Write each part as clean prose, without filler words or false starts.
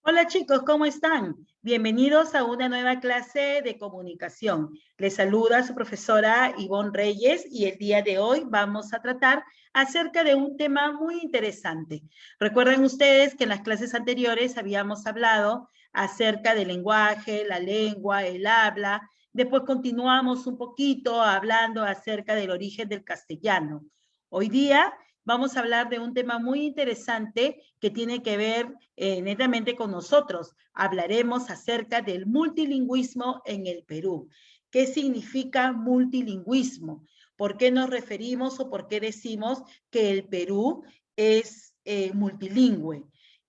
Hola chicos, ¿cómo están? Bienvenidos a una nueva clase de comunicación. Les saluda su profesora Ivonne Reyes y el día de hoy vamos a tratar acerca de un tema muy interesante. Recuerden ustedes que en las clases anteriores habíamos hablado acerca del lenguaje, la lengua, el habla. Después continuamos un poquito hablando acerca del origen del castellano. Hoy día vamos a hablar de un tema muy interesante que tiene que ver netamente con nosotros. Hablaremos acerca del multilingüismo en el Perú. ¿Qué significa multilingüismo? ¿Por qué nos referimos o por qué decimos que el Perú es multilingüe?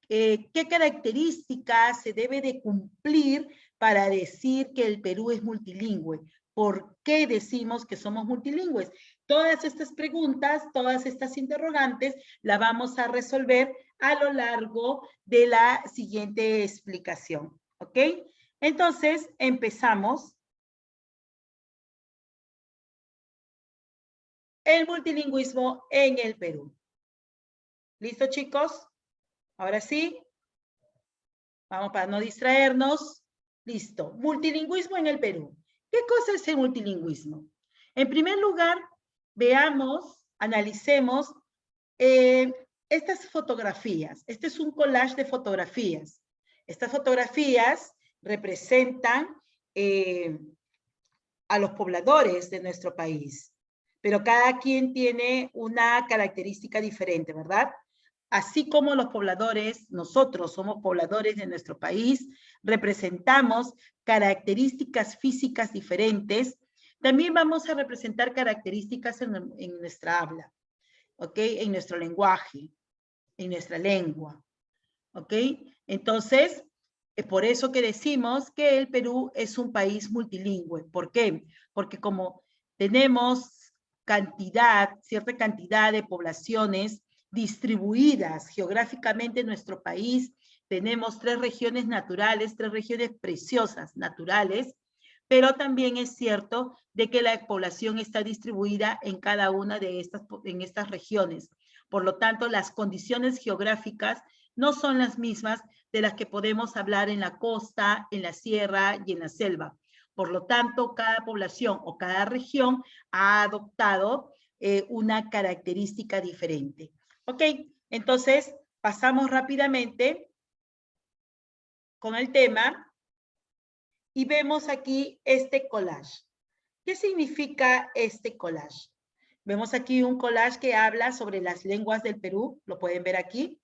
¿Qué características se debe de cumplir para decir que el Perú es multilingüe? ¿Por qué decimos que somos multilingües? Todas estas preguntas, todas estas interrogantes, las vamos a resolver a lo largo de la siguiente explicación. ¿Ok? Entonces, empezamos. El multilingüismo en el Perú. ¿Listo, chicos? Ahora sí. Vamos para no distraernos. Listo. Multilingüismo en el Perú. ¿Qué cosa es el multilingüismo? En primer lugar, veamos, analicemos estas fotografías. Este es un collage de fotografías. Estas fotografías representan a los pobladores de nuestro país, pero cada quien tiene una característica diferente, ¿verdad? Así como los pobladores, nosotros somos pobladores de nuestro país, representamos características físicas diferentes, también vamos a representar características en nuestra habla, ¿ok? En nuestro lenguaje, en nuestra lengua, ¿ok? Entonces, es por eso que decimos que el Perú es un país multilingüe. ¿Por qué? Porque como tenemos cierta cantidad de poblaciones distribuidas geográficamente en nuestro país, tenemos 3 regiones naturales, 3 regiones preciosas naturales, pero también es cierto de que la población está distribuida en cada una de estas regiones. Por lo tanto, las condiciones geográficas no son las mismas de las que podemos hablar en la costa, en la sierra y en la selva. Por lo tanto, cada población o cada región ha adoptado una característica diferente. Ok, entonces pasamos rápidamente con el tema y vemos aquí este collage. ¿Qué significa este collage? Vemos aquí un collage que habla sobre las lenguas del Perú, lo pueden ver aquí,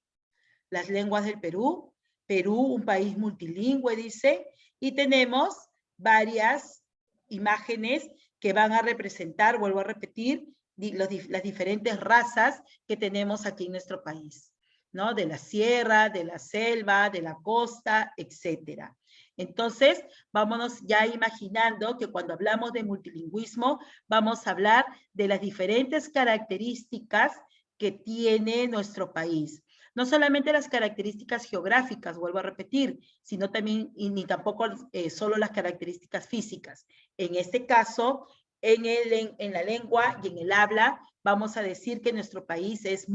las lenguas del Perú. Perú, un país multilingüe, dice, y tenemos varias imágenes que van a representar, vuelvo a repetir, las diferentes razas que tenemos aquí en nuestro país, ¿no? De la sierra, de la selva, de la costa, etcétera. Entonces, vámonos ya imaginando que cuando hablamos de multilingüismo, vamos a hablar de las diferentes características que tiene nuestro país. No solamente las características geográficas, vuelvo a repetir, sino también, y ni tampoco solo las características físicas. En este caso, en la lengua y en el habla, vamos a decir que nuestro país es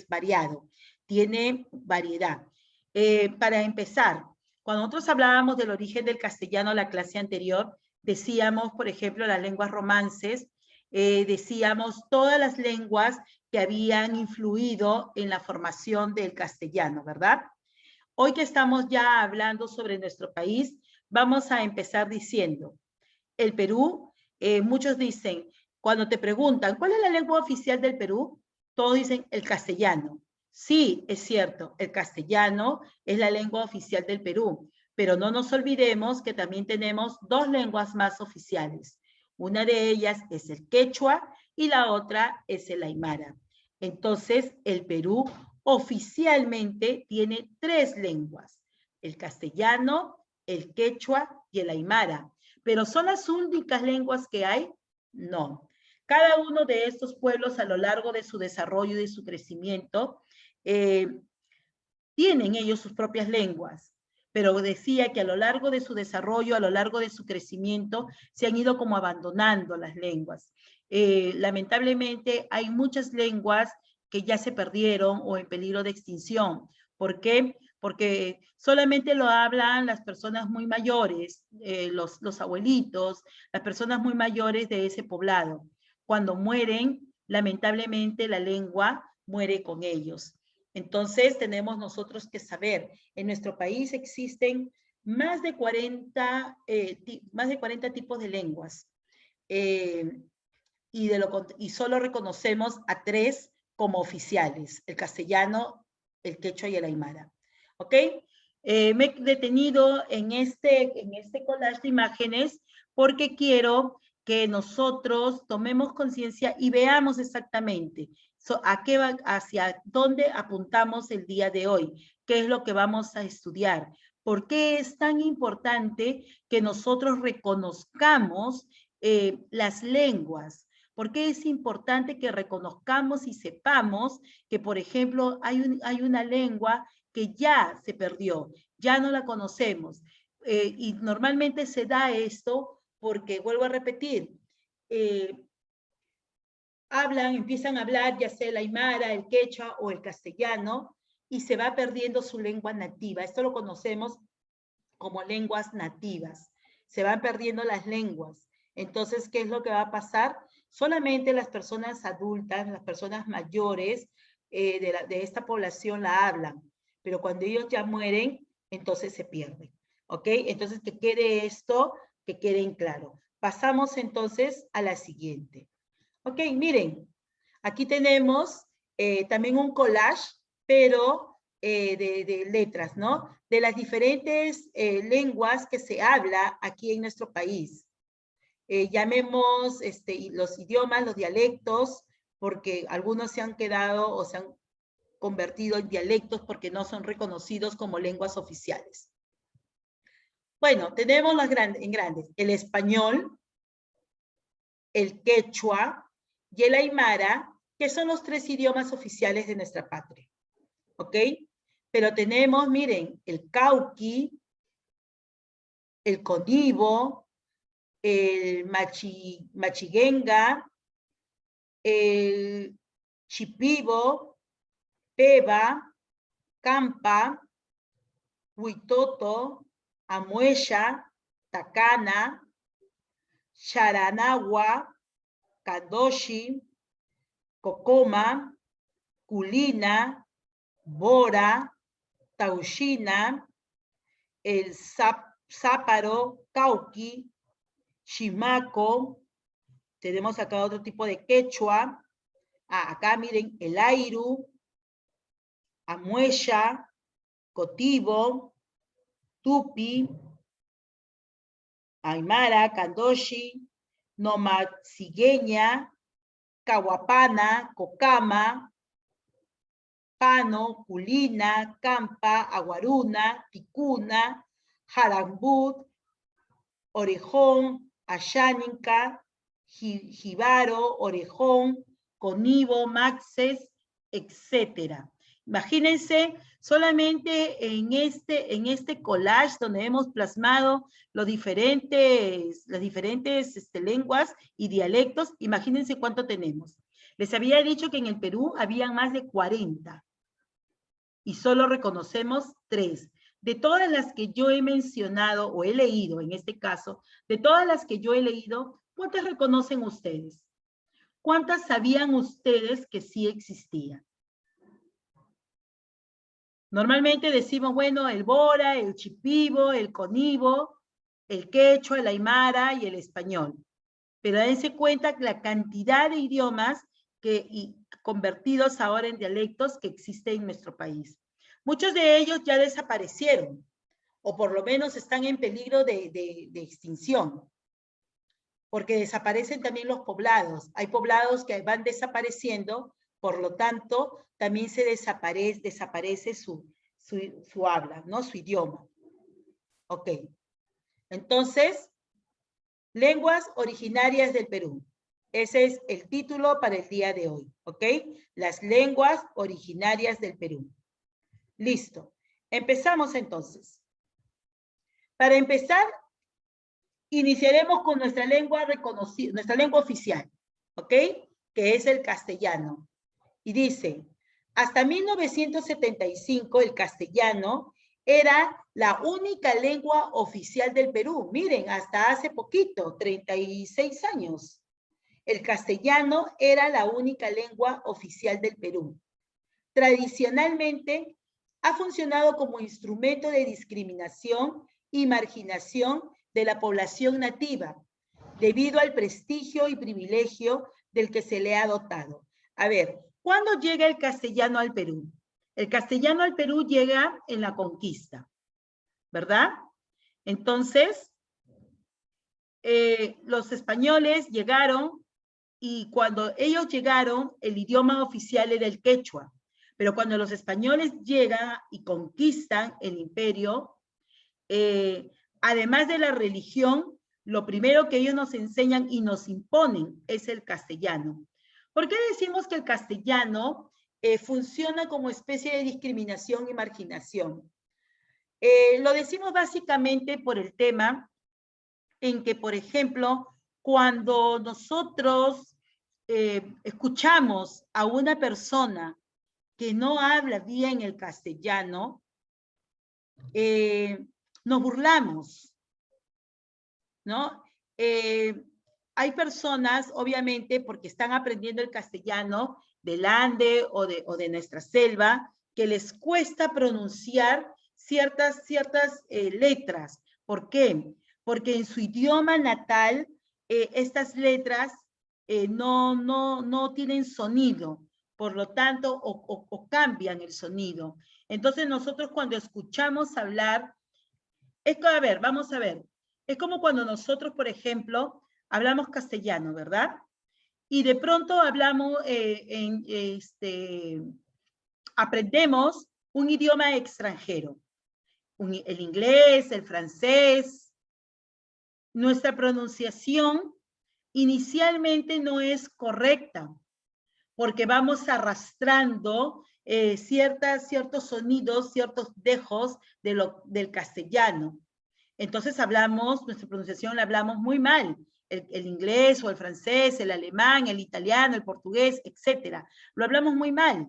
variado, tiene variedad. Para empezar, cuando nosotros hablábamos del origen del castellano, la clase anterior, decíamos, por ejemplo, las lenguas romances, decíamos todas las lenguas que habían influido en la formación del castellano, ¿verdad? Hoy que estamos ya hablando sobre nuestro país, vamos a empezar diciendo, el Perú, muchos dicen, cuando te preguntan, ¿cuál es la lengua oficial del Perú? Todos dicen el castellano. Sí, es cierto, el castellano es la lengua oficial del Perú, pero no nos olvidemos que también tenemos 2 lenguas más oficiales. Una de ellas es el quechua y la otra es el aymara. Entonces, el Perú oficialmente tiene 3 lenguas, el castellano, el quechua y el aymara. ¿Pero son las únicas lenguas que hay? No. Cada uno de estos pueblos a lo largo de su desarrollo y de su crecimiento tienen ellos sus propias lenguas, pero decía que a lo largo de su desarrollo, a lo largo de su crecimiento, se han ido como abandonando las lenguas. Lamentablemente hay muchas lenguas que ya se perdieron o en peligro de extinción. ¿Por qué? porque solamente lo hablan las personas muy mayores, los abuelitos, las personas muy mayores de ese poblado. Cuando mueren, lamentablemente la lengua muere con ellos. Entonces tenemos nosotros que saber, en nuestro país existen más de 40 tipos de lenguas. Y solo reconocemos a 3 como oficiales, el castellano, el quechua y el aymara. ¿Ok? Me he detenido en este collage de imágenes porque quiero que nosotros tomemos conciencia y veamos exactamente hacia dónde apuntamos el día de hoy, qué es lo que vamos a estudiar. ¿Por qué es tan importante que nosotros reconozcamos las lenguas? ¿Por qué es importante que reconozcamos y sepamos que, por ejemplo, hay una lengua que ya se perdió, ya no la conocemos? Y normalmente se da esto porque, vuelvo a repetir, empiezan a hablar ya sea el aymara, el quechua o el castellano, y se va perdiendo su lengua nativa. Esto lo conocemos como lenguas nativas. Se van perdiendo las lenguas. Entonces, ¿qué es lo que va a pasar? Solamente las personas adultas, las personas mayores de esta población la hablan, pero cuando ellos ya mueren, entonces se pierden. ¿Ok? Entonces, que quede esto, que quede en claro. Pasamos entonces a la siguiente. Ok, miren, aquí tenemos también un collage, pero de letras, ¿no? De las diferentes lenguas que se habla aquí en nuestro país. Llamemos los idiomas, los dialectos, porque algunos se han quedado o se han convertido en dialectos porque no son reconocidos como lenguas oficiales. Bueno, tenemos en grandes, el español, el quechua y el aymara, que son los 3 idiomas oficiales de nuestra patria. ¿Ok? Pero tenemos, miren, el cauqui, el conibo, el machiguenga, el chipibo, peba, campa, huitoto, amuesha, tacana, charanagua, kadoshi, cocoma, culina, bora, taushina, el záparo, cauqui, chimaco. Tenemos acá otro tipo de quechua. Acá miren, el airu, amuesha, cotibo, tupi, aymara, kandoshi, nomaxigueña, cahuapana, cocama, pano, culina, campa, aguaruna, ticuna, jarambut, orejón, ayánica, jíbaro, orejón, conibo, maxes, etc. Imagínense solamente en este collage donde hemos plasmado las diferentes lenguas y dialectos, imagínense cuánto tenemos. Les había dicho que en el Perú había más de 40 y solo reconocemos 3. De todas las que yo he mencionado o he leído, en este caso, de todas las que yo he leído, ¿cuántas reconocen ustedes? ¿Cuántas sabían ustedes que sí existían? Normalmente decimos, bueno, el bora, el chipibo, el conibo, el quechua, el aymara y el español. Pero dense cuenta que la cantidad de idiomas convertidos ahora en dialectos que existen en nuestro país. Muchos de ellos ya desaparecieron, o por lo menos están en peligro de extinción, porque desaparecen también los poblados. Hay poblados que van desapareciendo, por lo tanto, también se desaparece su habla, ¿no? Su idioma. Ok. Entonces, lenguas originarias del Perú. Ese es el título para el día de hoy, ¿ok? Las lenguas originarias del Perú. Listo. Empezamos entonces. Para empezar, iniciaremos con nuestra lengua reconocida, nuestra lengua oficial, ¿ok? Que es el castellano. Y dice, Hasta 1975 el castellano era la única lengua oficial del Perú. Miren, hasta hace poquito, 36 años. El castellano era la única lengua oficial del Perú. Tradicionalmente ha funcionado como instrumento de discriminación y marginación de la población nativa, debido al prestigio y privilegio del que se le ha dotado. A ver, ¿cuándo llega el castellano al Perú? El castellano al Perú llega en la conquista, ¿verdad? Entonces, los españoles llegaron y cuando ellos llegaron, el idioma oficial era el quechua. Pero cuando los españoles llegan y conquistan el imperio, además de la religión, lo primero que ellos nos enseñan y nos imponen es el castellano. ¿Por qué decimos que el castellano funciona como especie de discriminación y marginación? Lo decimos básicamente por el tema en que, por ejemplo, cuando nosotros escuchamos a una persona que no habla bien el castellano, nos burlamos, ¿no? Hay personas, obviamente, porque están aprendiendo el castellano del Ande o de nuestra selva, que les cuesta pronunciar ciertas letras. ¿Por qué? Porque en su idioma natal, estas letras no tienen sonido, por lo tanto, o cambian el sonido. Entonces, nosotros cuando escuchamos hablar, a ver, vamos a ver, es como cuando nosotros, por ejemplo, hablamos castellano, ¿verdad? Y de pronto hablamos, aprendemos un idioma extranjero, el inglés, el francés. Nuestra pronunciación inicialmente no es correcta, porque vamos arrastrando ciertos sonidos, ciertos dejos del castellano. Entonces hablamos, nuestra pronunciación la hablamos muy mal. El inglés o el francés, el alemán, el italiano, el portugués, etcétera. Lo hablamos muy mal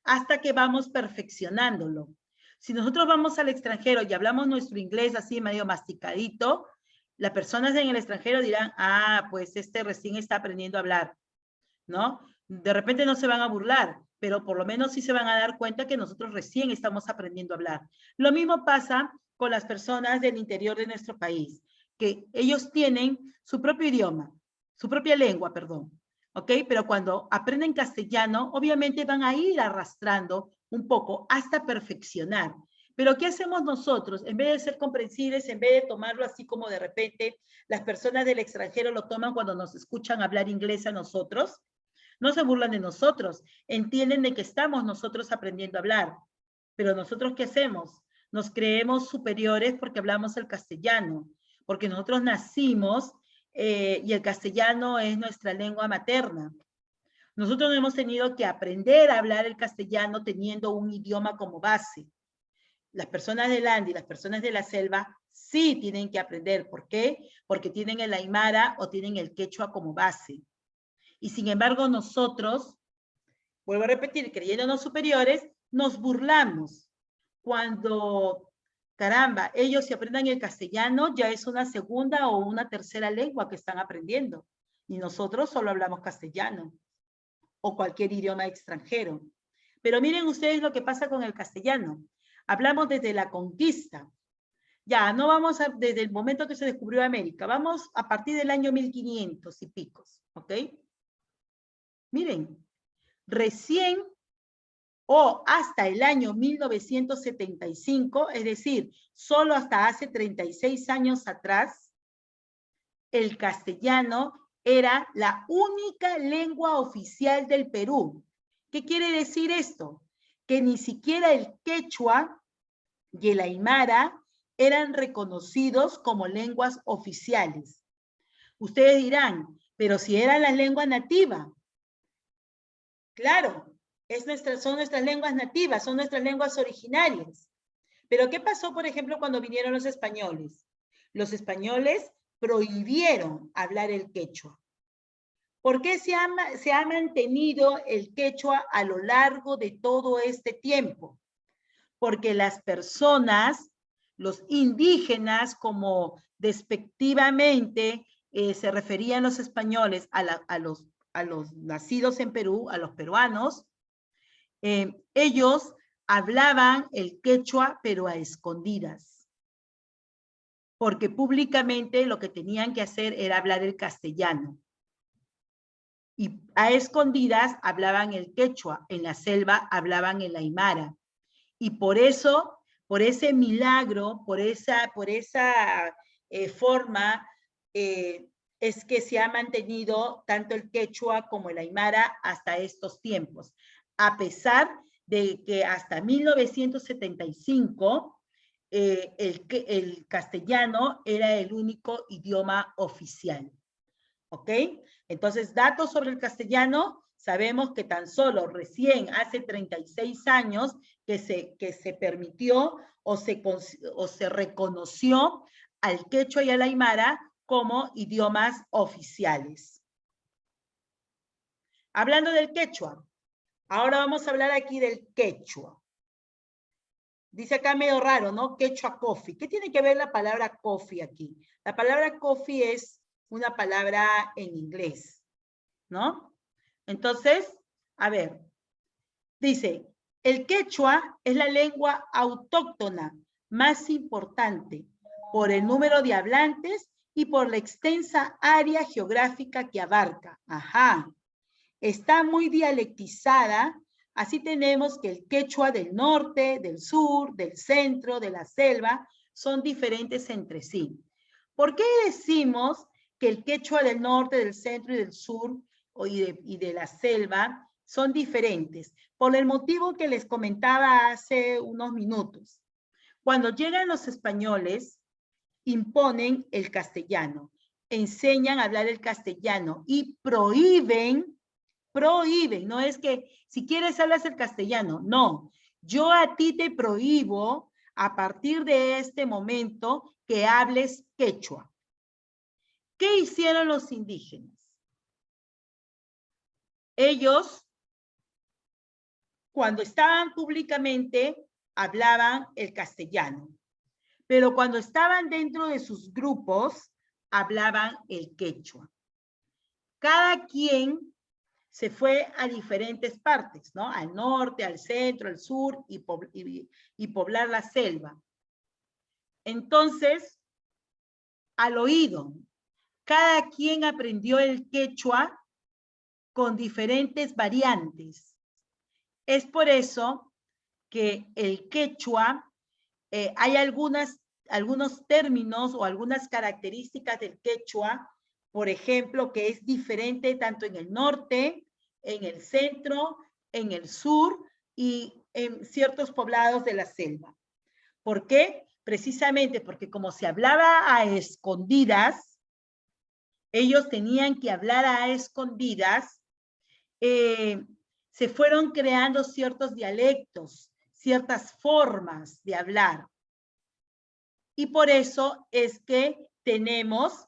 hasta que vamos perfeccionándolo. Si nosotros vamos al extranjero y hablamos nuestro inglés así medio masticadito, las personas en el extranjero dirán, ah, pues recién está aprendiendo a hablar, ¿no? De repente no se van a burlar, pero por lo menos sí se van a dar cuenta que nosotros recién estamos aprendiendo a hablar. Lo mismo pasa con las personas del interior de nuestro país, que ellos tienen su propio idioma, su propia lengua, perdón, ¿ok? Pero cuando aprenden castellano, obviamente van a ir arrastrando un poco hasta perfeccionar. Pero ¿qué hacemos nosotros? En vez de ser comprensibles, en vez de tomarlo así como de repente las personas del extranjero lo toman cuando nos escuchan hablar inglés a nosotros, no se burlan de nosotros, entienden de que estamos nosotros aprendiendo a hablar. Pero nosotros, ¿qué hacemos? Nos creemos superiores porque hablamos el castellano, porque nosotros nacimos y el castellano es nuestra lengua materna. Nosotros no hemos tenido que aprender a hablar el castellano teniendo un idioma como base. Las personas del Ande y las personas de la selva sí tienen que aprender. ¿Por qué? Porque tienen el aymara o tienen el quechua como base. Y sin embargo nosotros, vuelvo a repetir, creyéndonos superiores, nos burlamos. Cuando, caramba, ellos si aprendan el castellano, ya es una segunda o una tercera lengua que están aprendiendo. Y nosotros solo hablamos castellano o cualquier idioma extranjero. Pero miren ustedes lo que pasa con el castellano. Hablamos desde la conquista. Ya, no vamos desde el momento que se descubrió América. Vamos a partir del año 1500 y picos, ¿ok? Miren, recién o hasta el año 1975, es decir, solo hasta hace 36 años atrás, el castellano era la única lengua oficial del Perú. ¿Qué quiere decir esto? Que ni siquiera el quechua y el aymara eran reconocidos como lenguas oficiales. Ustedes dirán, pero si eran las lenguas nativas. Claro, son nuestras lenguas nativas, son nuestras lenguas originarias. Pero ¿qué pasó, por ejemplo, cuando vinieron los españoles? Los españoles prohibieron hablar el quechua. ¿Por qué se ha mantenido el quechua a lo largo de todo este tiempo? Porque las personas, los indígenas, como despectivamente se referían los españoles a los nacidos en Perú, a los peruanos, ellos hablaban el quechua, pero a escondidas. Porque públicamente lo que tenían que hacer era hablar el castellano. Y a escondidas hablaban el quechua, en la selva hablaban el aymara. Y por eso, por ese milagro, por esa forma, es que se ha mantenido tanto el quechua como el aymara hasta estos tiempos. A pesar de que hasta 1975 el castellano era el único idioma oficial. ¿Ok? Entonces, datos sobre el castellano, sabemos que tan solo recién hace 36 años que se permitió o se reconoció al quechua y al aymara como idiomas oficiales. Hablando del quechua, ahora vamos a hablar aquí del quechua. Dice acá medio raro, ¿no? Quechua coffee. ¿Qué tiene que ver la palabra coffee aquí? La palabra coffee es una palabra en inglés, ¿no? Entonces, a ver, dice, el quechua es la lengua autóctona más importante por el número de hablantes y por la extensa área geográfica que abarca. Ajá. Está muy dialectizada, así tenemos que el quechua del norte, del sur, del centro, de la selva, son diferentes entre sí. ¿Por qué decimos que el quechua del norte, del centro y del sur y de la selva son diferentes? Por el motivo que les comentaba hace unos minutos. Cuando llegan los españoles, imponen el castellano, enseñan a hablar el castellano y prohíben, no es que si quieres hablas el castellano, no. Yo a ti te prohíbo a partir de este momento que hables quechua. ¿Qué hicieron los indígenas? Ellos, cuando estaban públicamente, hablaban el castellano, pero cuando estaban dentro de sus grupos, hablaban el quechua. Cada quien se fue a diferentes partes, ¿no? Al norte, al centro, al sur y poblar la selva. Entonces, al oído, cada quien aprendió el quechua con diferentes variantes. Es por eso que el quechua, hay algunos términos o algunas características del quechua, por ejemplo, que es diferente tanto en el norte, en el centro, en el sur y en ciertos poblados de la selva. ¿Por qué? Precisamente porque como se hablaba a escondidas, ellos tenían que hablar a escondidas, se fueron creando ciertos dialectos, ciertas formas de hablar. Y por eso es que tenemos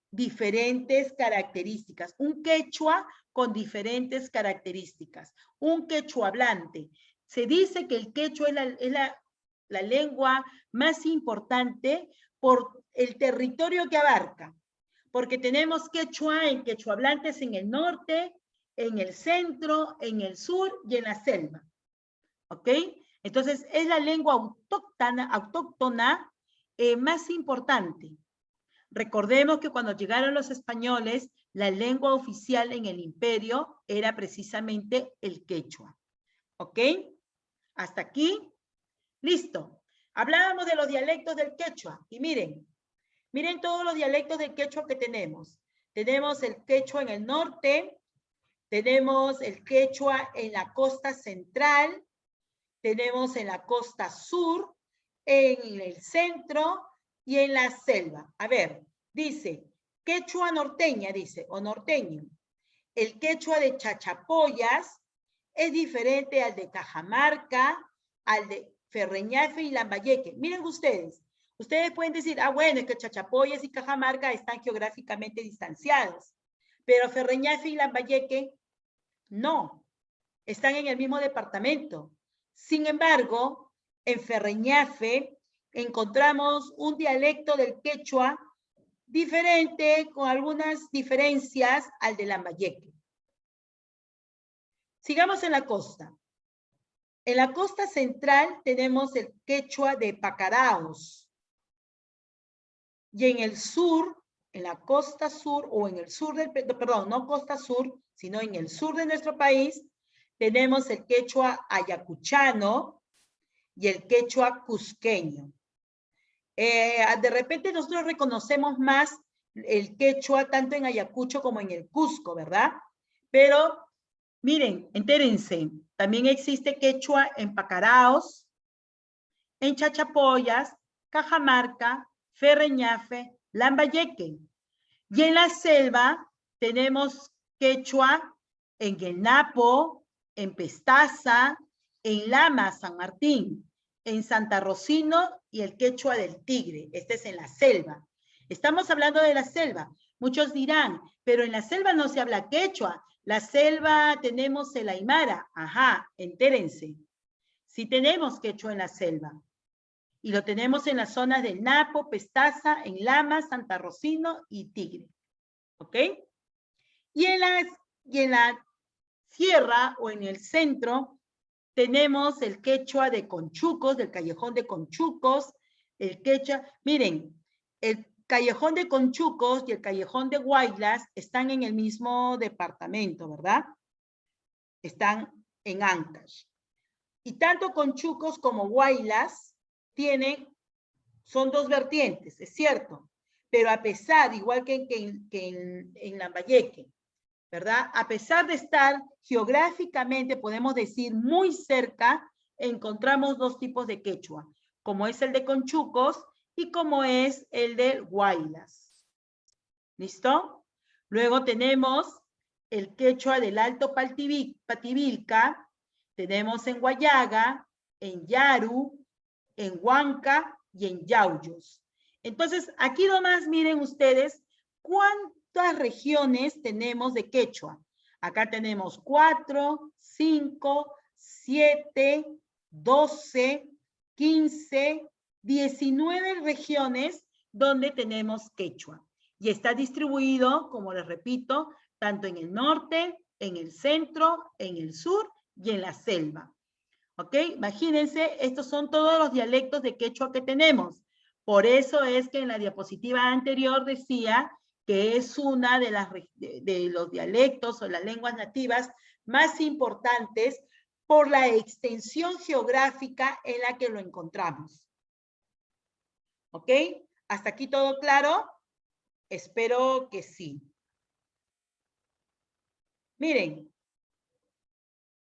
diferentes características. Un quechua con diferentes características. Un quechua hablante. Se dice que el quechua es la lengua más importante por el territorio que abarca. Porque tenemos quechua hablantes en el norte, en el centro, en el sur y en la selva. ¿Ok? Entonces, es la lengua autóctona más importante. Recordemos que cuando llegaron los españoles, la lengua oficial en el imperio era precisamente el quechua. ¿Ok? Hasta aquí. Listo. Hablábamos de los dialectos del quechua. Y miren todos los dialectos del quechua que tenemos. Tenemos el quechua en el norte, tenemos el quechua en la costa central, tenemos en la costa sur, en el centro y en la selva. A ver, dice, quechua norteña, dice, o norteño. El quechua de Chachapoyas es diferente al de Cajamarca, al de Ferreñafe y Lambayeque. Miren ustedes pueden decir, bueno, es que Chachapoyas y Cajamarca están geográficamente distanciados. Pero Ferreñafe y Lambayeque, no. Están en el mismo departamento. Sin embargo, en Ferreñafe encontramos un dialecto del quechua diferente, con algunas diferencias al de Lambayeque. Sigamos en la costa. En la costa central tenemos el quechua de Pacaraos. Y en el sur, en la costa sur, o en el sur del, perdón, no costa sur, sino en el sur de nuestro país, tenemos el quechua ayacuchano y el quechua cusqueño. De repente nosotros reconocemos más el quechua tanto en Ayacucho como en el Cusco, ¿verdad? Pero miren, entérense, también existe quechua en Pacaraos, en Chachapoyas, Cajamarca, Ferreñafe, Lambayeque. Y en la selva tenemos quechua en el Napo, en Pestaza, en Lama, San Martín, en Santa Rocino y el quechua del Tigre. Este es en la selva. Estamos hablando de la selva. Muchos dirán, pero en la selva no se habla quechua. La selva tenemos el aymara. Ajá, entérense. Sí tenemos quechua en la selva. Y lo tenemos en las zonas del Napo, Pestaza, en Lama, Santa Rocino y Tigre. ¿Ok? Y en la sierra o en el centro tenemos el quechua de Conchucos, del Callejón de Conchucos, el quechua. Miren, el Callejón de Conchucos y el Callejón de Guaylas están en el mismo departamento, ¿verdad? Están en Ancash. Y tanto Conchucos como Guaylas son dos vertientes, es cierto, pero a pesar, igual que en Lambayeque, ¿verdad? A pesar de estar geográficamente, podemos decir, muy cerca, encontramos dos tipos de quechua, como es el de Conchucos y como es el de Guaylas. ¿Listo? Luego tenemos el quechua del Alto Pativilca, tenemos en Guayaga, en Yaru, en Huanca y en Yauyos. Entonces, aquí nomás miren ustedes cuántas regiones tenemos de quechua. Acá tenemos 4, 5, 7, 12, 15, 19 regiones donde tenemos quechua. Y está distribuido, como les repito, tanto en el norte, en el centro, en el sur y en la selva. ¿Ok? Imagínense, estos son todos los dialectos de quechua que tenemos. Por eso es que en la diapositiva anterior decía que es una de los dialectos o las lenguas nativas más importantes por la extensión geográfica en la que lo encontramos. ¿Ok? ¿Hasta aquí todo claro? Espero que sí. Miren,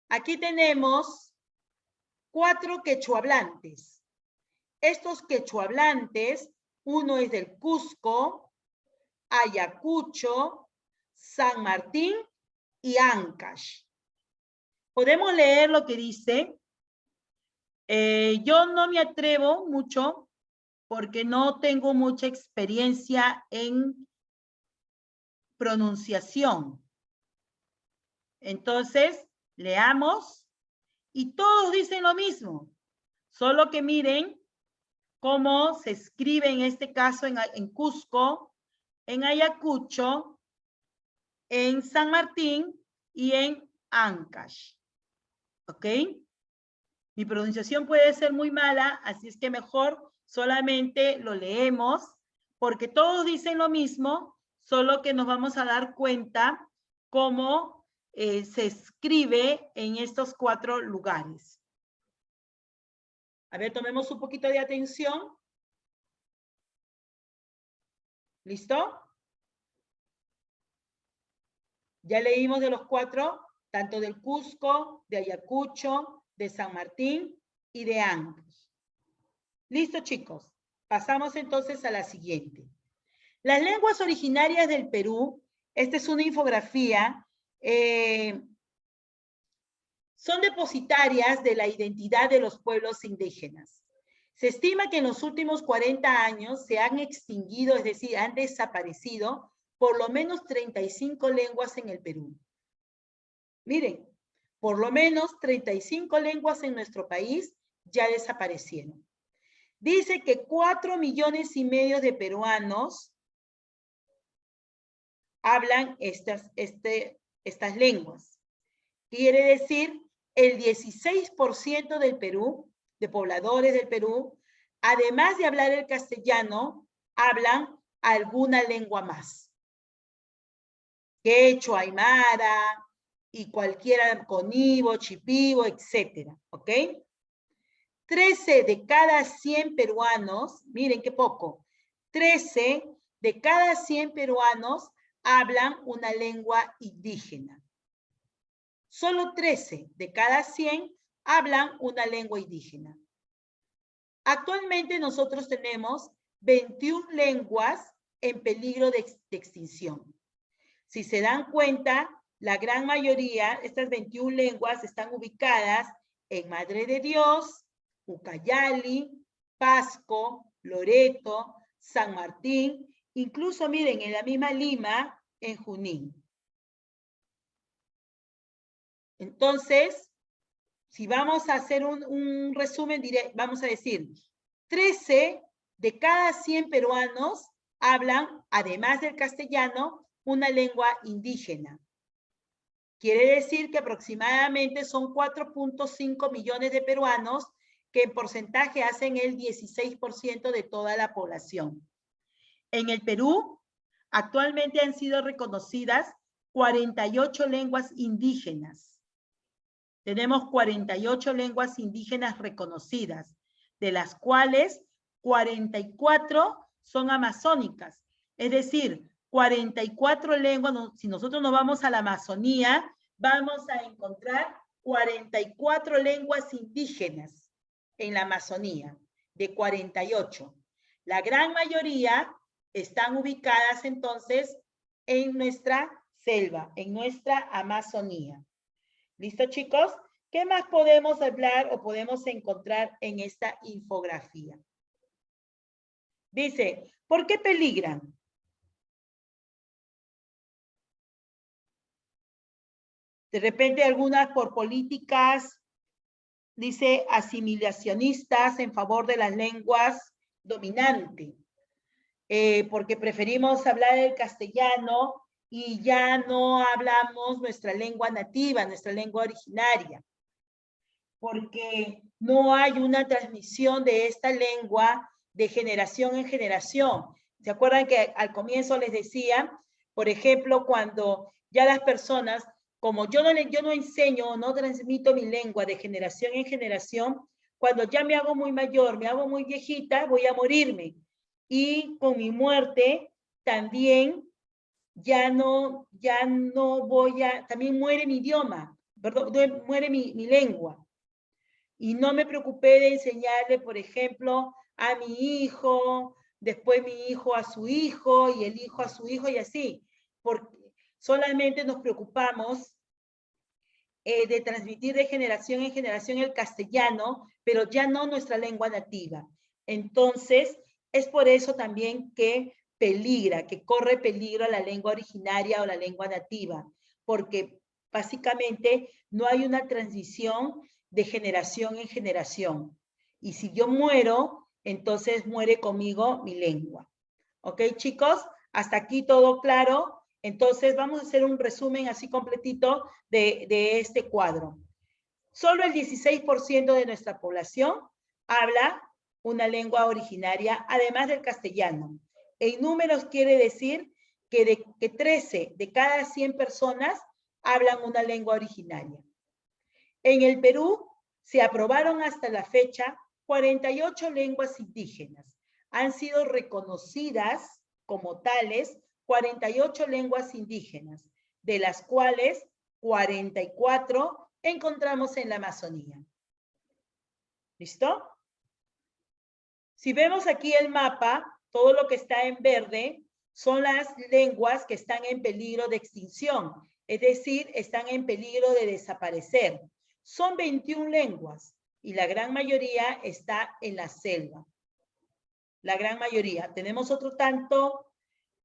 aquí tenemos 4 quechuablantes. Estos quechuablantes, uno es del Cusco, Ayacucho, San Martín y Ancash. ¿Podemos leer lo que dice? Yo no me atrevo mucho porque no tengo mucha experiencia en pronunciación. Entonces, leamos y todos dicen lo mismo, solo que miren cómo se escribe en este caso en Cusco, en Ayacucho, en San Martín y en Ancash. ¿Ok? Mi pronunciación puede ser muy mala, así es que mejor solamente lo leemos, porque todos dicen lo mismo, solo que nos vamos a dar cuenta cómo se escribe en estos 4 lugares. A ver, tomemos un poquito de atención. ¿Listo? Ya leímos de los 4, tanto del Cusco, de Ayacucho, de San Martín y de Ancash. ¿Listo, chicos? Pasamos entonces a la siguiente. Las lenguas originarias del Perú, esta es una infografía, son depositarias de la identidad de los pueblos indígenas. Se estima que en los últimos 40 años se han extinguido, es decir, han desaparecido por lo menos 35 lenguas en el Perú. Miren, por lo menos 35 lenguas en nuestro país ya desaparecieron. Dice que 4,5 millones de peruanos hablan estas lenguas. Quiere decir, el 16% del Perú, de pobladores del Perú, además de hablar el castellano, hablan alguna lengua más. Quechua, aymara, y cualquiera, conibo, chipibo, etcétera, ¿ok? 13 de cada 100 peruanos, miren qué poco, 13 de cada 100 peruanos hablan una lengua indígena. Solo 13 de cada 100 hablan una lengua indígena. Actualmente nosotros tenemos 21 lenguas en peligro de extinción. Si se dan cuenta, la gran mayoría, estas 21 lenguas están ubicadas en Madre de Dios, Ucayali, Pasco, Loreto, San Martín, incluso miren, en la misma Lima, en Junín. Entonces, si vamos a hacer un resumen, vamos a decir, 13 de cada 100 peruanos hablan, además del castellano, una lengua indígena. Quiere decir que aproximadamente son 4,5 millones de peruanos que en porcentaje hacen el 16% de toda la población. En el Perú, actualmente han sido reconocidas 48 lenguas indígenas. Tenemos 48 lenguas indígenas reconocidas, de las cuales 44 son amazónicas. Es decir, 44 lenguas, si nosotros nos vamos a la Amazonía, vamos a encontrar 44 lenguas indígenas en la Amazonía, de 48. La gran mayoría están ubicadas entonces en nuestra selva, en nuestra Amazonía. ¿Listo, chicos? ¿Qué más podemos hablar o podemos encontrar en esta infografía? Dice, ¿por qué peligran? De repente algunas por políticas, dice, asimilacionistas en favor de las lenguas dominantes, porque preferimos hablar el castellano y ya no hablamos nuestra lengua nativa, nuestra lengua originaria, porque no hay una transmisión de esta lengua de generación en generación. ¿Se acuerdan que al comienzo les decía, por ejemplo, cuando ya las personas, como yo no enseño, no transmito mi lengua de generación en generación, cuando ya me hago muy mayor, me hago muy viejita, voy a morirme. Y con mi muerte también ya no voy a, también muere mi idioma, perdón, muere mi lengua. Y no me preocupé de enseñarle, por ejemplo, a mi hijo, después mi hijo a su hijo y el hijo a su hijo y así. Porque solamente nos preocupamos de transmitir de generación en generación el castellano, pero ya no nuestra lengua nativa. Entonces, es por eso también que peligra, que corre peligro la lengua originaria o la lengua nativa, porque básicamente no hay una transición de generación en generación. Y si yo muero, entonces muere conmigo mi lengua. ¿Ok, chicos? Hasta aquí todo claro. Entonces vamos a hacer un resumen así completito de este cuadro. Solo el 16% de nuestra población habla una lengua originaria, además del castellano. En números quiere decir que 13 de cada 100 personas hablan una lengua originaria. En el Perú se aprobaron hasta la fecha 48 lenguas indígenas. Han sido reconocidas como tales 48 lenguas indígenas, de las cuales 44 encontramos en la Amazonía. ¿Listo? Si vemos aquí el mapa, todo lo que está en verde son las lenguas que están en peligro de extinción, es decir, están en peligro de desaparecer. Son 21 lenguas y la gran mayoría está en la selva. La gran mayoría. Tenemos otro tanto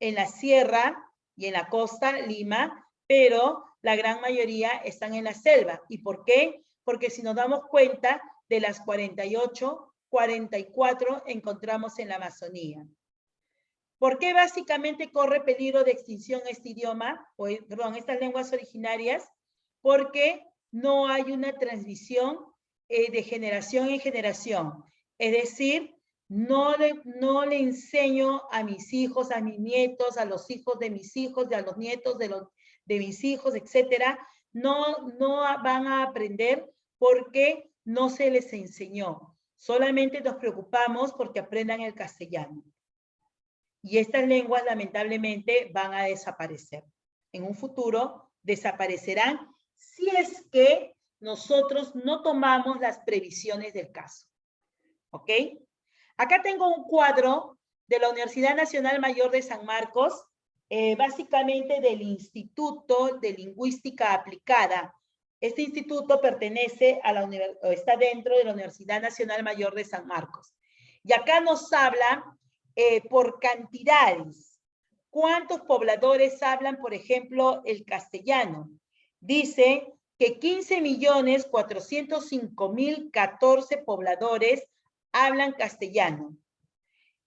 en la sierra y en la costa, Lima, pero la gran mayoría están en la selva. ¿Y por qué? Porque si nos damos cuenta, de las 48, 44 encontramos en la Amazonía. ¿Por qué básicamente corre peligro de extinción este idioma, perdón, estas lenguas originarias? Porque no hay una transmisión de generación en generación. Es decir, no le enseño a mis hijos, a mis nietos, a los hijos de mis hijos, a los nietos de mis hijos, etcétera. No van a aprender porque no se les enseñó. Solamente nos preocupamos porque aprendan el castellano. Y estas lenguas lamentablemente van a desaparecer. En un futuro desaparecerán si es que nosotros no tomamos las previsiones del caso. ¿Ok? Acá tengo un cuadro de la Universidad Nacional Mayor de San Marcos, básicamente del Instituto de Lingüística Aplicada. Este instituto pertenece a está dentro de la Universidad Nacional Mayor de San Marcos. Y acá nos habla por cantidades. ¿Cuántos pobladores hablan, por ejemplo, el castellano? Dice que 15.405.014 pobladores hablan castellano.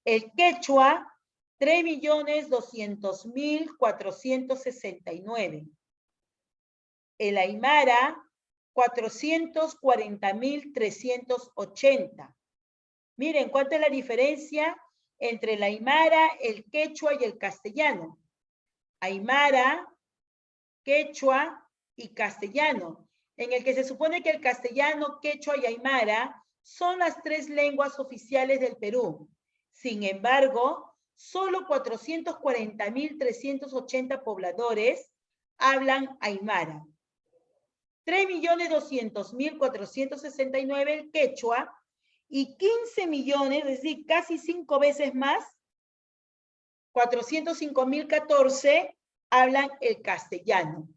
El quechua, 3.200.469. El aymara, 440.380. Miren, ¿cuánta es la diferencia entre el aymara, el quechua y el castellano? Aymara, quechua y castellano, en el que se supone que el castellano, quechua y aymara son las 3 lenguas oficiales del Perú. Sin embargo, solo 440.380 pobladores hablan aymara. 3.200.469 el quechua y 15 millones, es decir, casi 5 veces más, 405.014 hablan el castellano.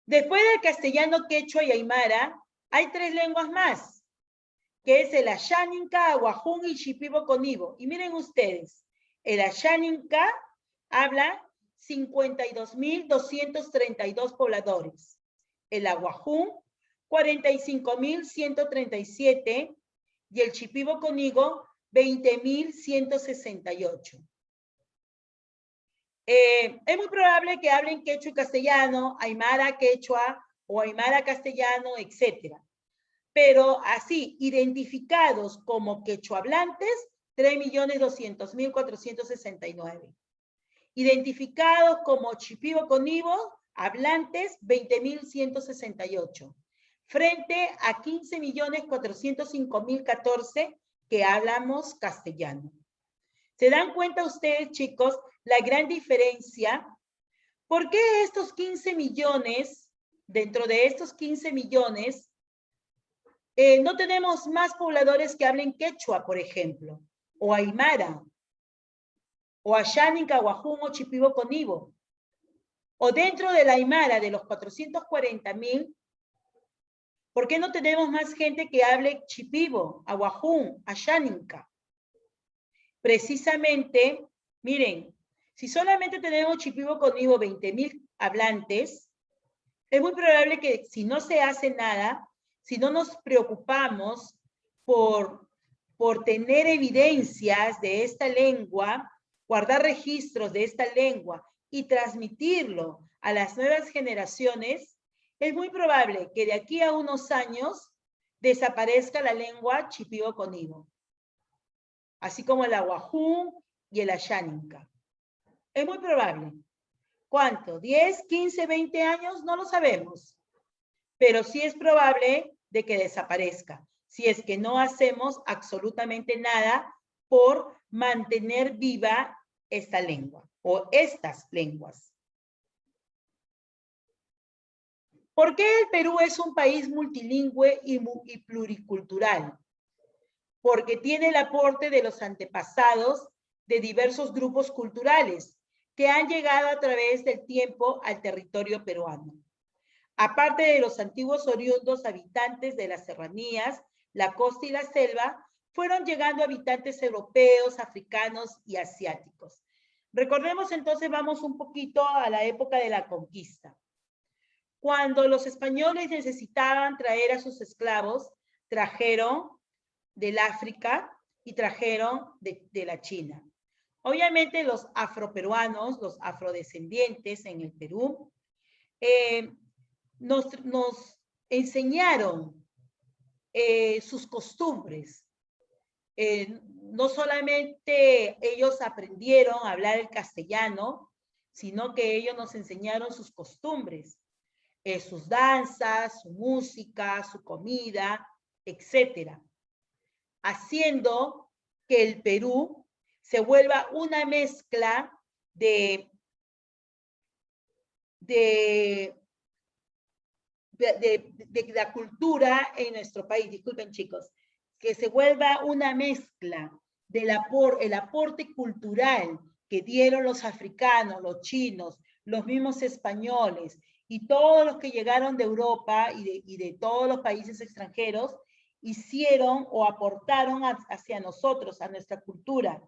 Después del castellano, quechua y aymara, hay 3 lenguas más, que es el Ashaninka, Aguajún y Shipibo-Conibo. Y miren ustedes, el Ashaninka habla 52.232 pobladores. El Aguajún, 45.137 y el Shipibo-Conibo, 20.168. Es muy probable que hablen quechua y castellano, aymara quechua o aymara castellano, etc. Pero así, identificados como quechua hablantes, 3.200.469. Identificados como Shipibo-Conibo hablantes, 20.168. Frente a 15.405.014 que hablamos castellano. ¿Se dan cuenta ustedes, chicos, la gran diferencia? ¿Por qué estos 15 millones, dentro de estos 15 millones, no tenemos más pobladores que hablen quechua, por ejemplo, o aymara, o ashaninka, aguajún o Shipibo-Conibo? O dentro de la aymara, de los 440.000, ¿por qué no tenemos más gente que hable Shipibo, aguajún, ashaninka? Precisamente, miren, si solamente tenemos Shipibo-Conibo 20.000 hablantes, es muy probable que si no se hace nada, si no nos preocupamos por tener evidencias de esta lengua, guardar registros de esta lengua y transmitirlo a las nuevas generaciones, es muy probable que de aquí a unos años desaparezca la lengua Shipibo-Conibo, así como el aguajún y el ashaninka. Es muy probable. ¿Cuánto? ¿10, 15, 20 años? No lo sabemos. Pero sí es probable de que desaparezca, si es que no hacemos absolutamente nada por mantener viva esta lengua o estas lenguas. ¿Por qué el Perú es un país multilingüe y pluricultural? Porque tiene el aporte de los antepasados de diversos grupos culturales que han llegado a través del tiempo al territorio peruano. Aparte de los antiguos oriundos habitantes de las serranías, la costa y la selva, fueron llegando habitantes europeos, africanos y asiáticos. Recordemos entonces, vamos un poquito a la época de la conquista. Cuando los españoles necesitaban traer a sus esclavos, trajeron del África y trajeron de la China. Obviamente los afroperuanos, los afrodescendientes en el Perú, nos enseñaron sus costumbres. No solamente ellos aprendieron a hablar el castellano, sino que ellos nos enseñaron sus costumbres, sus danzas, su música, su comida, etcétera, haciendo que el Perú se vuelva una mezcla de la cultura en nuestro país. Disculpen, chicos, que se vuelva una mezcla del el aporte cultural que dieron los africanos, los chinos, los mismos españoles y todos los que llegaron de Europa y de todos los países extranjeros, hicieron o aportaron hacia nosotros, a nuestra cultura.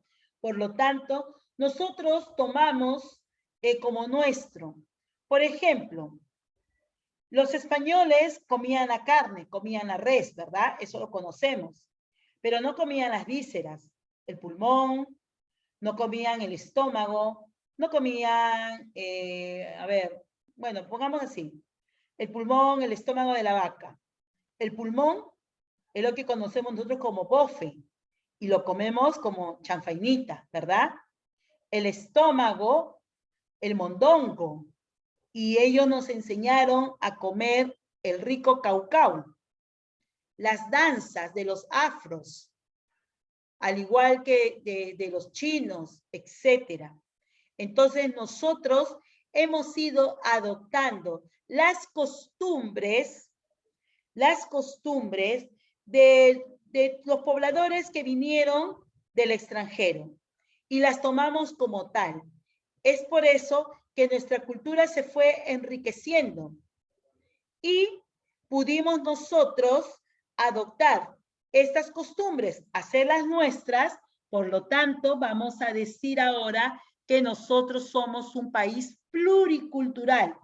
Por lo tanto, nosotros tomamos como nuestro. Por ejemplo, los españoles comían la carne, comían la res, ¿verdad? Eso lo conocemos. Pero no comían las vísceras, el pulmón, no comían el estómago, no comían, a ver, bueno, pongamos así, el pulmón, el estómago de la vaca. El pulmón es lo que conocemos nosotros como bofe y lo comemos como chanfainita, ¿verdad? El estómago, el mondongo, y ellos nos enseñaron a comer el rico caucao. Las danzas de los afros, al igual que de los chinos, etc. Entonces nosotros hemos ido adoptando las costumbres de los pobladores que vinieron del extranjero y las tomamos como tal. Es por eso que nuestra cultura se fue enriqueciendo y pudimos nosotros adoptar estas costumbres, hacerlas nuestras. Por lo tanto, vamos a decir ahora que nosotros somos un país pluricultural.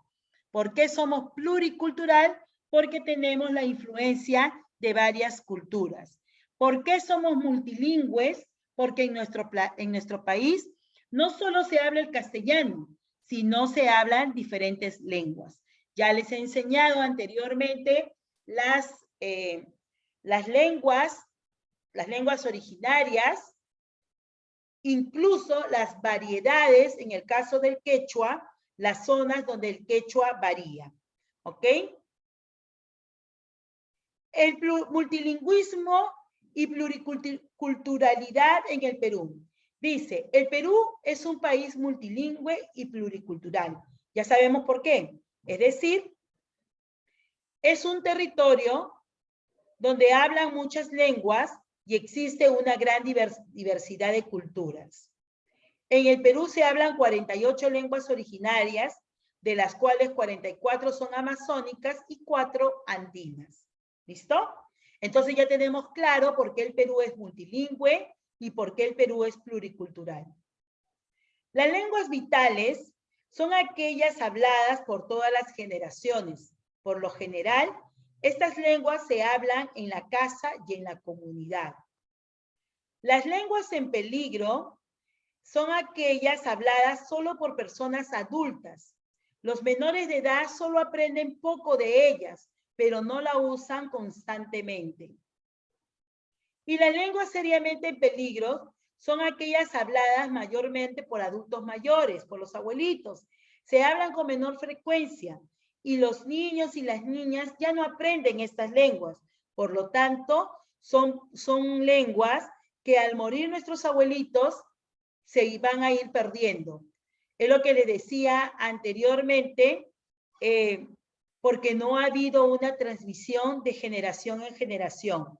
¿Por qué somos pluricultural? Porque tenemos la influencia de varias culturas. ¿Por qué somos multilingües? Porque en nuestro país no solo se habla el castellano, sino se hablan diferentes lenguas. Ya les he enseñado anteriormente las lenguas originarias, incluso las variedades, en el caso del quechua, las zonas donde el quechua varía. ¿Ok? El multilingüismo y pluriculturalidad en el Perú. Dice, el Perú es un país multilingüe y pluricultural. Ya sabemos por qué. Es decir, es un territorio donde hablan muchas lenguas y existe una gran diversidad de culturas. En el Perú se hablan 48 lenguas originarias, de las cuales 44 son amazónicas y 4 andinas. ¿Listo? Entonces ya tenemos claro por qué el Perú es multilingüe y por qué el Perú es pluricultural. Las lenguas vitales son aquellas habladas por todas las generaciones. Por lo general, estas lenguas se hablan en la casa y en la comunidad. Las lenguas en peligro son aquellas habladas solo por personas adultas. Los menores de edad solo aprenden poco de ellas, pero no la usan constantemente. Y las lenguas seriamente en peligro son aquellas habladas mayormente por adultos mayores, por los abuelitos. Se hablan con menor frecuencia y los niños y las niñas ya no aprenden estas lenguas. Por lo tanto, son lenguas que al morir nuestros abuelitos se van a ir perdiendo. Es lo que les decía anteriormente, porque no ha habido una transmisión de generación en generación.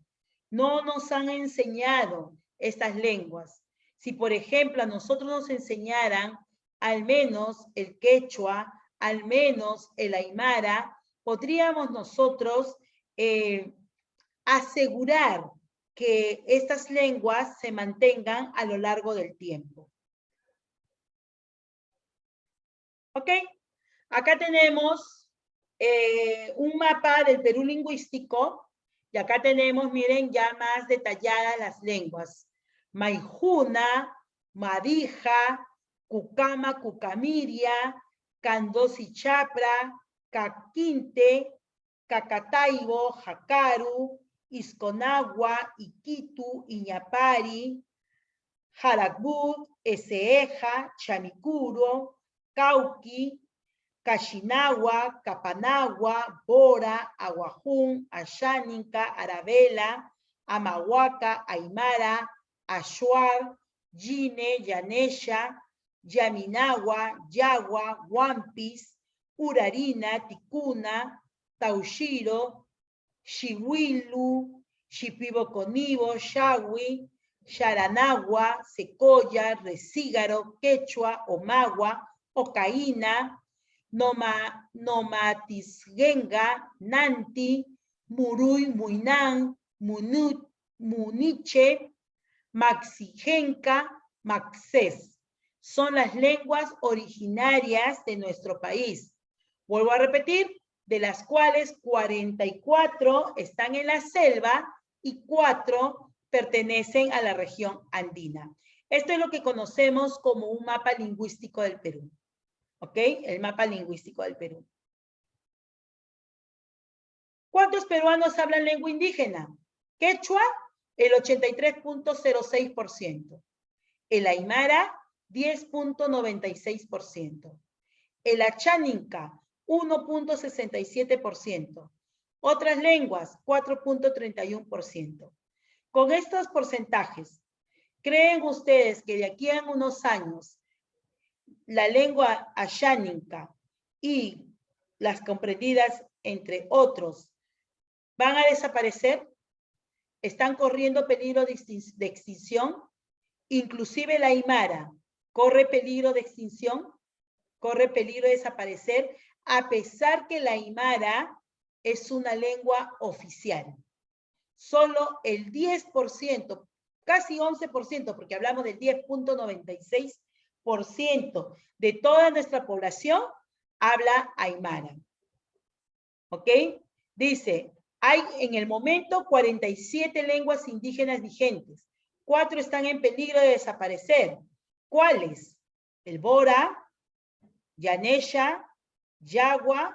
No nos han enseñado estas lenguas. Si, por ejemplo, a nosotros nos enseñaran al menos el quechua, al menos el aymara, podríamos nosotros asegurar que estas lenguas se mantengan a lo largo del tiempo. ¿Ok? Acá tenemos un mapa del Perú lingüístico y acá tenemos, miren, ya más detalladas las lenguas. Maijuna, Madija, Cucama, Cucamiria, Candosi Chapra, Caquinte, Cacataibo, Jacaru, Isconagua, Iquitu, Iñapari, Jaracbut, Eseja, Chamicuro, Cauqui, Cachinagua, Capanagua, Bora, Aguajún, Asháninca, Arabela, Amahuaca, Aymara, Ashuar, Yine, Yanesha, Yaminagua, Yagua, Huampis, Urarina, Ticuna, Taushiro, Xihuilu, Xipiboconibo, Xahui, Xaranagua, Secoya, Resígaro, Quechua, Omagua, Ocaína, Nomatisgenga, Nanti, Murui, Muinán, Muniche, Maxigenca, Maxés. Son las lenguas originarias de nuestro país. Vuelvo a repetir, de las cuales 44 están en la selva y 4 pertenecen a la región andina. Esto es lo que conocemos como un mapa lingüístico del Perú. ¿Ok? El mapa lingüístico del Perú. ¿Cuántos peruanos hablan lengua indígena? Quechua, el 83.06%. El aymara, 10.96%. El acháninca, 1.67%. Otras lenguas, 4.31%. Con estos porcentajes, ¿creen ustedes que de aquí a unos años la lengua acháninca y las comprendidas entre otros van a desaparecer? ¿Están corriendo peligro de extinción? Inclusive la aymara corre peligro de extinción, corre peligro de desaparecer, a pesar que la aymara es una lengua oficial. Solo el 10%, casi 11%, porque hablamos del 10.96% de toda nuestra población habla aymara. ¿Ok? Dice, hay en el momento 47 lenguas indígenas vigentes. 4 están en peligro de desaparecer. ¿Cuáles? El Bora, Yanesha, Yagua,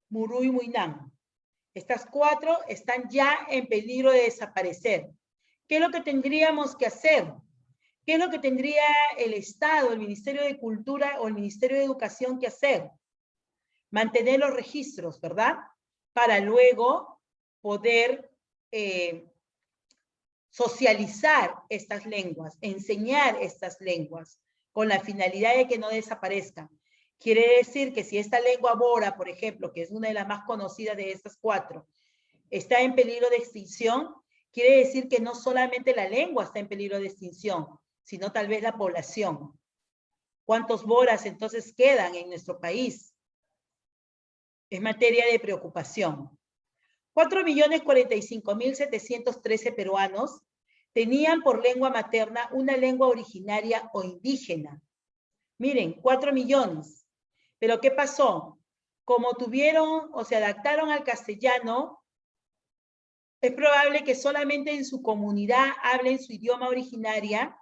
Murui, Muinán. Estas 4 están ya en peligro de desaparecer. ¿Qué es lo que tendríamos que hacer? ¿Qué es lo que tendría el Estado, el Ministerio de Cultura o el Ministerio de Educación que hacer? Mantener los registros, ¿verdad? Para luego poder socializar estas lenguas, enseñar estas lenguas, con la finalidad de que no desaparezcan. Quiere decir que si esta lengua bora, por ejemplo, que es una de las más conocidas de estas 4, está en peligro de extinción, quiere decir que no solamente la lengua está en peligro de extinción, sino tal vez la población. ¿Cuántos boras entonces quedan en nuestro país? Es materia de preocupación. 4.045.713 peruanos tenían por lengua materna una lengua originaria o indígena. Miren, 4 millones. Pero ¿qué pasó? Como tuvieron o se adaptaron al castellano, es probable que solamente en su comunidad hablen su idioma originaria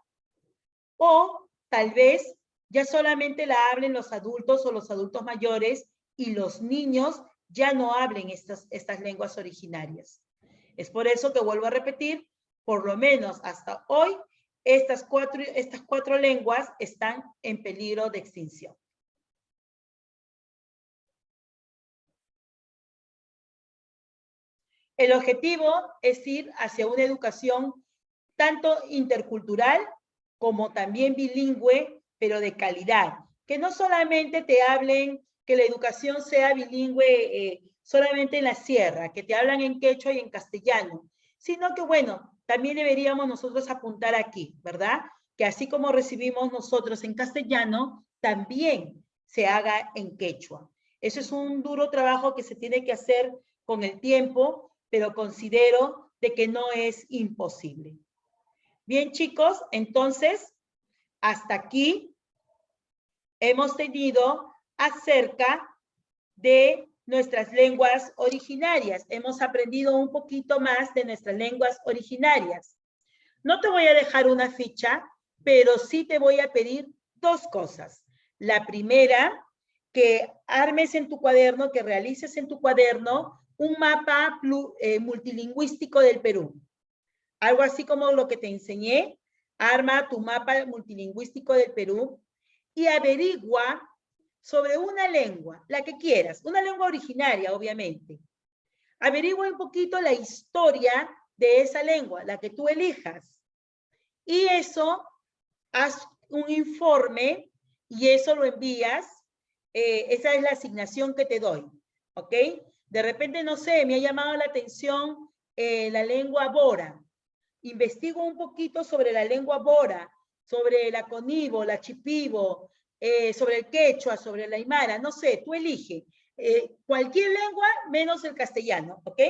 o tal vez ya solamente la hablen los adultos o los adultos mayores y los niños ya no hablen estas lenguas originarias. Es por eso que vuelvo a repetir, por lo menos hasta hoy, estas cuatro lenguas están en peligro de extinción. El objetivo es ir hacia una educación tanto intercultural como también bilingüe, pero de calidad. Que no solamente te hablen, que la educación sea bilingüe solamente en la sierra, que te hablan en quechua y en castellano, sino que, bueno, también deberíamos nosotros apuntar aquí, ¿verdad? Que así como recibimos nosotros en castellano, también se haga en quechua. Eso es un duro trabajo que se tiene que hacer con el tiempo, pero considero de que no es imposible. Bien, chicos, entonces, hasta aquí hemos tenido acerca de nuestras lenguas originarias. Hemos aprendido un poquito más de nuestras lenguas originarias. No te voy a dejar una ficha, pero sí te voy a pedir dos cosas. La primera, que armes en tu cuaderno, que realices en tu cuaderno un mapa multilingüístico del Perú. Algo así como lo que te enseñé, arma tu mapa multilingüístico del Perú y averigua sobre una lengua, la que quieras, una lengua originaria, obviamente. Averigua un poquito la historia de esa lengua, la que tú elijas. Y eso, haz un informe y eso lo envías. Esa es la asignación que te doy, ¿ok? De repente, no sé, me ha llamado la atención la lengua bora. Investigo un poquito sobre la lengua bora, sobre la conibo, la chipibo, sobre el quechua, sobre la aymara, no sé, tú elige. Cualquier lengua menos el castellano, ¿ok?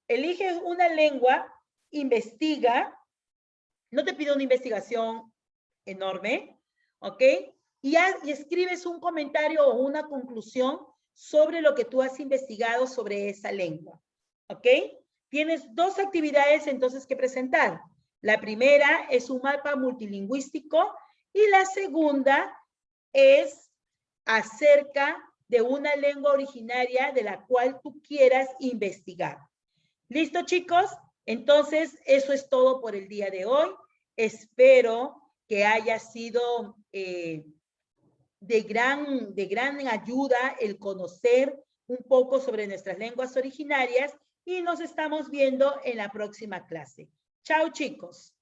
Elige una lengua, investiga, no te pido una investigación enorme, ¿ok? Y escribes un comentario o una conclusión sobre lo que tú has investigado sobre esa lengua, ¿ok? Tienes dos actividades entonces que presentar. La primera es un mapa multilingüístico y la segunda es acerca de una lengua originaria de la cual tú quieras investigar. ¿Listo, chicos? Entonces, eso es todo por el día de hoy. Espero que haya sido de gran ayuda el conocer un poco sobre nuestras lenguas originarias y nos estamos viendo en la próxima clase. Chao, chicos.